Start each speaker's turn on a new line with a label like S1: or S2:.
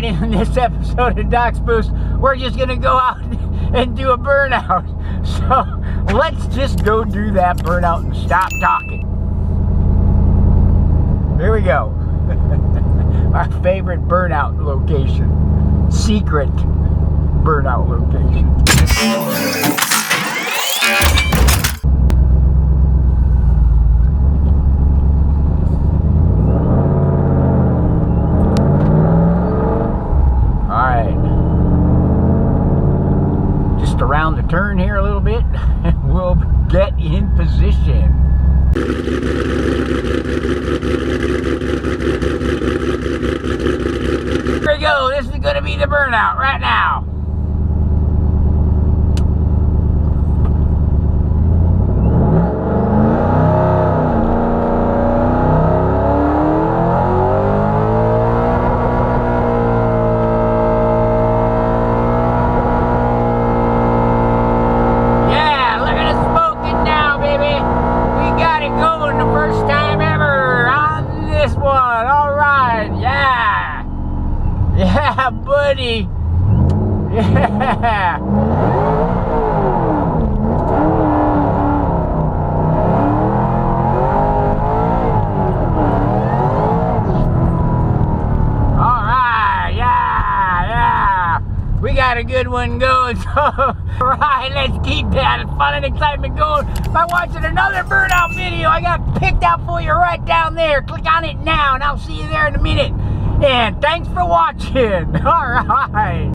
S1: In this episode of Doc's Boost, we're just gonna go out and do a burnout. So let's just go do that burnout and stop talking. Here we go. Our favorite burnout location. Secret burnout location. Around the turn here a little bit, and we'll get in position. Here we go. This is going to be the burnout right now. Yeah, buddy. Yeah. All right. Yeah. We got a good one going. So, all right, let's keep that fun and excitement going by watching another burnout video I got picked out for you right down there. Click on it now, and I'll see you there in a minute. And thanks for watching. All right.